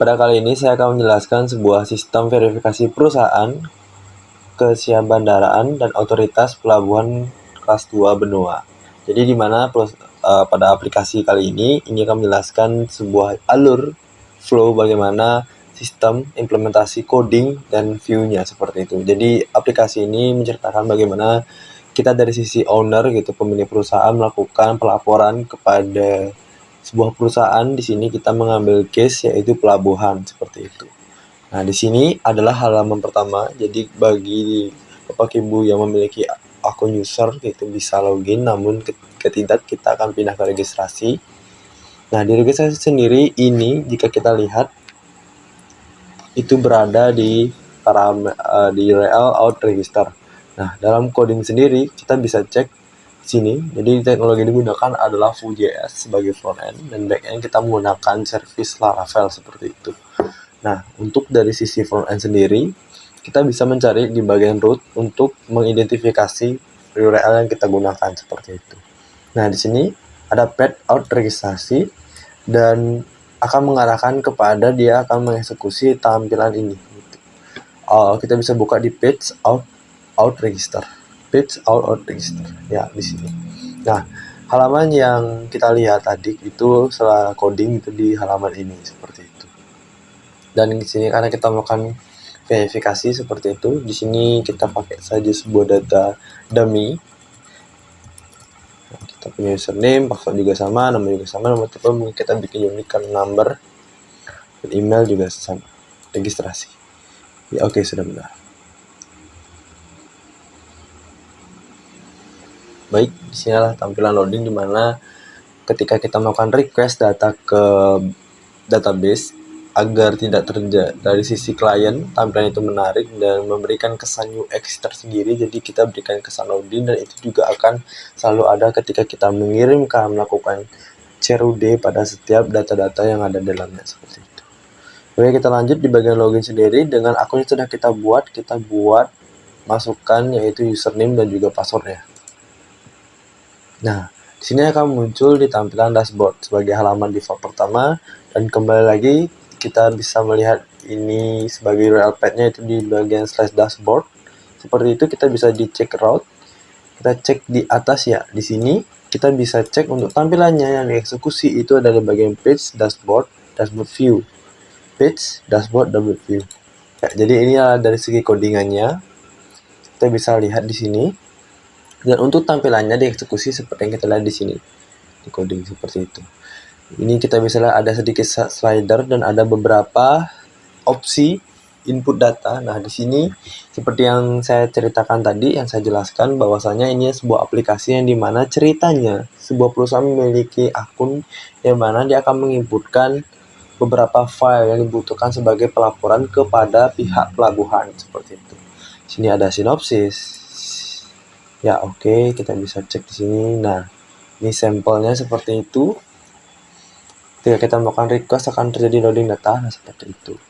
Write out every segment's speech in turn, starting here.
Pada kali ini saya akan menjelaskan sebuah sistem verifikasi perusahaan, kesiabandaraan, dan otoritas pelabuhan kelas 2 benua. Jadi di mana pada aplikasi kali ini akan menjelaskan sebuah alur flow bagaimana sistem implementasi coding dan view-nya seperti itu. Jadi aplikasi ini menceritakan bagaimana kita dari sisi owner gitu, pemilik perusahaan melakukan pelaporan kepada sebuah perusahaan. Di sini kita mengambil case yaitu pelabuhan seperti itu. Nah, di sini adalah halaman pertama. Jadi bagi Bapak Ibu yang memiliki akun user itu bisa login, namun ketika tidak kita akan pindah ke registrasi. Nah, di registrasi sendiri ini jika kita lihat itu berada di URL out register. Nah, dalam coding sendiri kita bisa cek sini. Jadi teknologi yang digunakan adalah Vue.js sebagai frontend, dan backend kita menggunakan service Laravel seperti itu. Nah, untuk dari sisi frontend sendiri, kita bisa mencari di bagian root untuk mengidentifikasi URL yang kita gunakan seperti itu. Nah, di sini ada page out registrasi dan akan mengarahkan kepada dia akan mengeksekusi tampilan ini. Kita bisa buka di page out register. Page out register. Ya, di sini. Nah, halaman yang kita lihat tadi itu setelah coding itu di halaman ini seperti itu. Dan di sini karena kita melakukan verifikasi seperti itu, di sini kita pakai saja sebuah data dummy. Nah, kita punya username, password juga sama, nama juga sama, nomor telepon kita bikin unique number, dan email juga sama, registrasi. Ya, oke, sudah benar. Baik, disinilah tampilan loading di mana ketika kita melakukan request data ke database agar tidak terjadi dari sisi klien tampilan itu menarik dan memberikan kesan UX tersendiri, jadi kita berikan kesan loading, dan itu juga akan selalu ada ketika kita melakukan CRUD pada setiap data-data yang ada dalamnya seperti itu. Oke, kita lanjut di bagian login sendiri. Dengan akun yang sudah kita buat masukkan yaitu username dan juga passwordnya. Nah, di sini akan muncul di tampilan dashboard sebagai halaman default pertama, dan kembali lagi kita bisa melihat ini sebagai URL path-nya itu di bagian slash dashboard. Seperti itu kita bisa dicek route. Kita cek di atas ya, di sini kita bisa cek untuk tampilannya yang dieksekusi itu ada di bagian page, dashboard view. Page, dashboard, view. Ya, jadi ini adalah dari segi codingannya. Kita bisa lihat di sini. Dan untuk tampilannya dieksekusi seperti yang kita lihat di sini. Di coding seperti itu. Ini kita bisa lihat ada sedikit slider dan ada beberapa opsi input data. Nah, di sini seperti yang saya ceritakan tadi, yang saya jelaskan bahwasanya ini sebuah aplikasi yang dimana ceritanya sebuah perusahaan memiliki akun yang mana dia akan menginputkan beberapa file yang dibutuhkan sebagai pelaporan kepada pihak pelabuhan seperti itu. Sini ada sinopsis. Ya, oke, kita bisa cek di sini. Nah, ini sampelnya seperti itu. Ketika kita melakukan request akan terjadi loading data, nah seperti itu.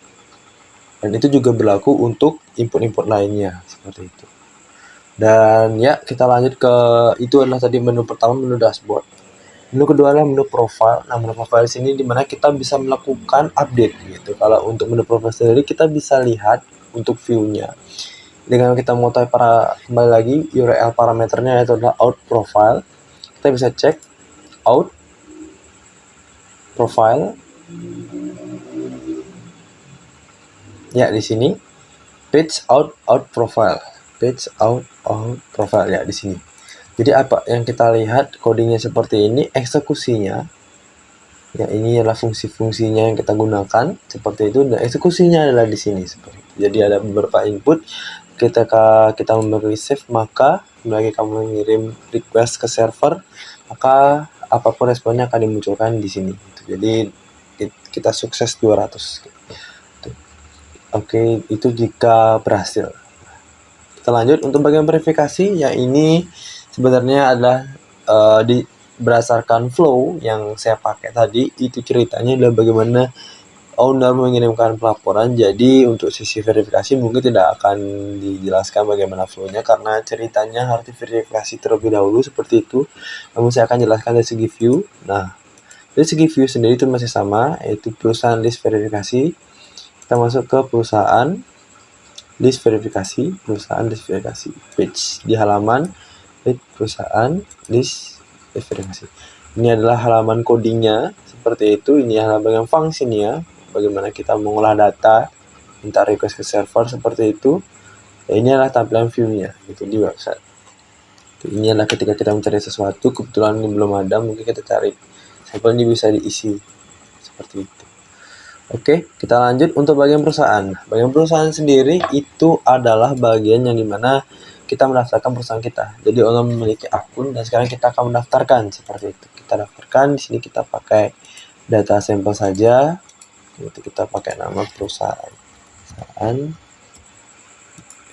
Dan itu juga berlaku untuk input-input lainnya seperti itu. Dan ya, kita lanjut ke itu adalah tadi menu pertama, menu dashboard. Menu kedua adalah menu profile. Nah, menu profile di sini dimana kita bisa melakukan update gitu. Kalau untuk menu profile sendiri kita bisa lihat untuk view-nya. Dengan kita mengetahui kembali lagi URL parameternya yaitu adalah out profile. Kita bisa cek out profile. Ya, di sini page out profile. Page out profile ya di sini. Jadi apa yang kita lihat codingnya seperti ini, eksekusinya ya ini adalah fungsi-fungsinya yang kita gunakan seperti itu, dan eksekusinya adalah di sini seperti itu. Jadi ada beberapa input. Ketika kita memberi save, maka lagi kamu mengirim request ke server, maka apapun responnya akan dimunculkan di sini. Jadi kita sukses 200. Oke, itu jika berhasil. Kita lanjut untuk bagian verifikasi. Ya, ini sebenarnya adalah berdasarkan flow yang saya pakai tadi. Itu ceritanya adalah bagaimana owner mengirimkan pelaporan. Jadi untuk sisi verifikasi mungkin tidak akan dijelaskan bagaimana flow-nya karena ceritanya harus diverifikasi terlebih dahulu seperti itu. Namun saya akan jelaskan dari segi view. Nah, Dari segi view sendiri itu masih sama, yaitu perusahaan list verifikasi. Kita masuk ke perusahaan list verifikasi page di halaman perusahaan list verifikasi. Ini adalah halaman codingnya seperti itu. Ini halaman yang fungsinya, bagaimana kita mengolah data, minta request ke server seperti itu. Ya, ini adalah tampilan view-nya gitu di website. Ini adalah ketika kita mencari sesuatu, kebetulan ini belum ada, mungkin kita cari sampel ini bisa diisi seperti itu. Oke, kita lanjut untuk bagian perusahaan. Bagian perusahaan sendiri itu adalah bagian yang dimana kita mendaftarkan perusahaan kita. Jadi orang memiliki akun dan sekarang kita akan mendaftarkan seperti itu. Kita daftarkan, di sini kita pakai data sampel saja. Itu kita pakai nama perusahaan,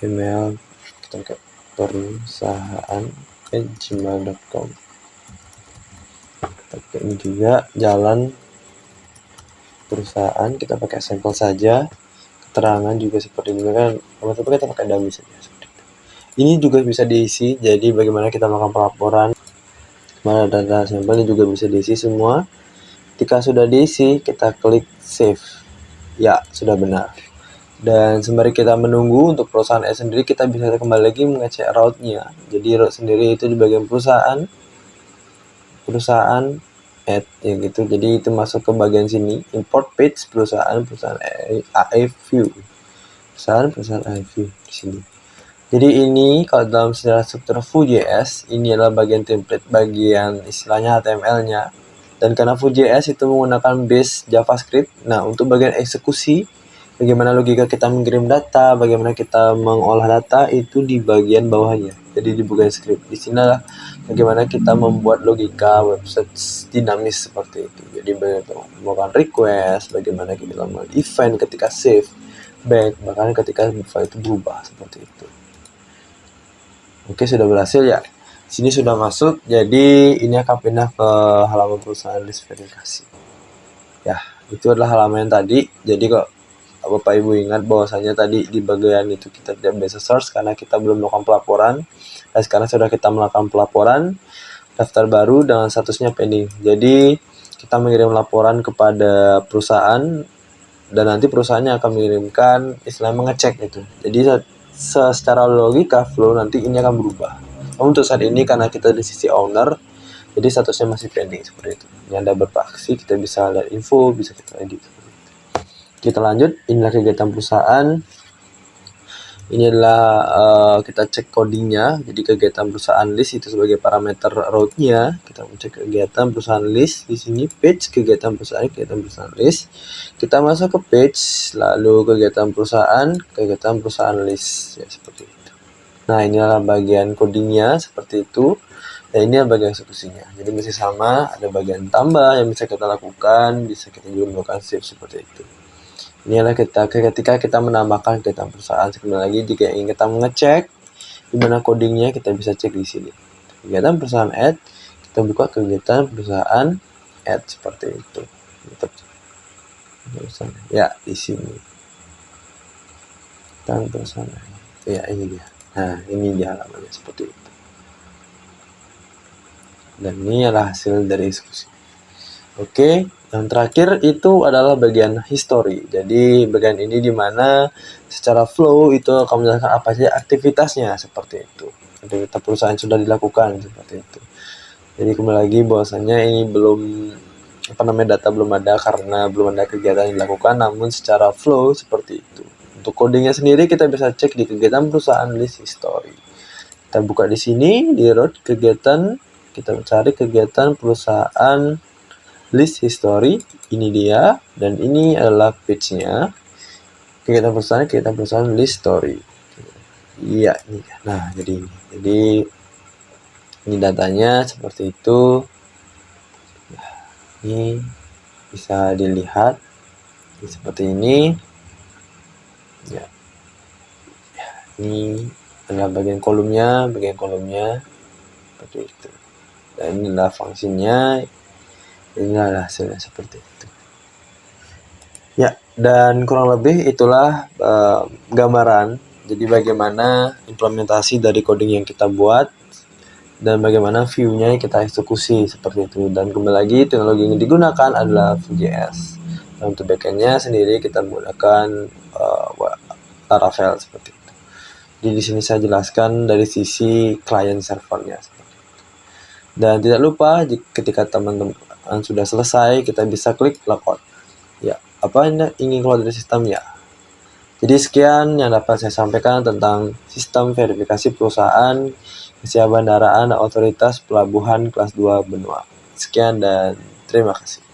email, kita pakai perusahaan@gmail.com. Kita pakai ini juga, jalan perusahaan, kita pakai sampel saja. Keterangan juga seperti ini kan, tapi kita pakai dummy saja. Ini juga bisa diisi, jadi bagaimana kita melakukan pelaporan, mana data sampelnya juga bisa diisi semua. Ketika sudah diisi, kita klik save. Ya, sudah benar. Dan sembari kita menunggu untuk perusahaan S sendiri, kita bisa kembali lagi mengecek route-nya. Jadi route sendiri itu di bagian perusahaan add ya gitu. Jadi itu masuk ke bagian sini, import page perusahaan AE view. Perusahaan AE view di sini. Jadi ini kalau dalam sejarah struktur Vue.js, ini adalah bagian template, bagian istilahnya HTML-nya. Dan karena Vue.js itu menggunakan base JavaScript, nah untuk bagian eksekusi, bagaimana logika kita mengirim data, bagaimana kita mengolah data itu di bagian bawahnya. Jadi di bagian script. Di sini adalah bagaimana kita membuat logika website dinamis seperti itu. Jadi bagaimana melakukan request, bagaimana kita melakukan event ketika save, back, bahkan ketika file itu berubah seperti itu. Oke, sudah berhasil ya. Sini sudah masuk, jadi ini akan pindah ke halaman perusahaan list verifikasi. Ya, itu adalah halaman yang tadi. Jadi kok Bapak Ibu ingat bahwasanya tadi di bagian itu kita tidak bisa search karena kita belum melakukan pelaporan. Dan sekarang sudah kita melakukan pelaporan, daftar baru dengan statusnya pending. Jadi kita mengirim laporan kepada perusahaan dan nanti perusahaannya akan mengirimkan istilah mengecek itu. Jadi secara logika flow nanti ini akan berubah. Namun untuk saat ini karena kita di sisi owner, jadi statusnya masih pending seperti itu. Ini Anda berpaksi, kita bisa lihat info, bisa kita edit. Kita lanjut, inilah kegiatan perusahaan. Ini adalah kita cek codingnya. Jadi kegiatan perusahaan list itu sebagai parameter route-nya. Kita cek kegiatan perusahaan list di sini, page kegiatan perusahaan list. Kita masuk ke page, lalu kegiatan perusahaan list ya seperti itu. Nah, ini adalah bagian codingnya seperti itu. Dan ini adalah bagian eksekusinya. Jadi masih sama, ada bagian tambah yang bisa kita lakukan, bisa kita juga melakukan save seperti itu. Ini adalah ketika kita menambahkan kegiatan perusahaan. Sekali lagi, jika ingin kita mengecek di mana codingnya, kita bisa cek di sini. Kegiatan perusahaan add, kita buka kegiatan perusahaan add seperti itu. Ya, di sini. Kegiatan perusahaan. Ya, ini dia. Nah, ini dia halamannya seperti itu. Dan ini adalah hasil dari eksekusi. Oke, yang terakhir itu adalah bagian history. Jadi bagian ini dimana secara flow itu akan menjelaskan apa saja aktivitasnya seperti itu. Aktivitas perusahaan sudah dilakukan seperti itu. Jadi kembali lagi bahwasanya ini belum data belum ada karena belum ada kegiatan yang dilakukan, namun secara flow seperti itu. Untuk codingnya sendiri kita bisa cek di kegiatan perusahaan list history. Kita buka di sini di root kegiatan, kita cari kegiatan perusahaan list history, ini dia, dan ini adalah page-nya. Kegiatan perusahaan list story. Iya, ini. Nah, jadi ini datanya seperti itu. Nah, ini bisa dilihat seperti ini. Ya, ini adalah bagian kolomnya seperti itu. Dan ini adalah fungsinya. Inilah hasilnya seperti itu. Ya, dan kurang lebih itulah gambaran. Jadi bagaimana implementasi dari coding yang kita buat. dan bagaimana view-nya kita eksekusi seperti itu. Dan kembali lagi, teknologi yang digunakan adalah Vue.js. Dan untuk backend-nya sendiri kita menggunakan Laravel seperti itu. Jadi di sini saya jelaskan dari sisi client servernya. Dan tidak lupa ketika teman-teman sudah selesai, kita bisa klik logout. Ya, apa Anda ingin keluar dari sistem ya? Jadi sekian yang dapat saya sampaikan tentang sistem verifikasi perusahaan, Asia Bandaraan, Otoritas Pelabuhan kelas 2 benua. Sekian dan terima kasih.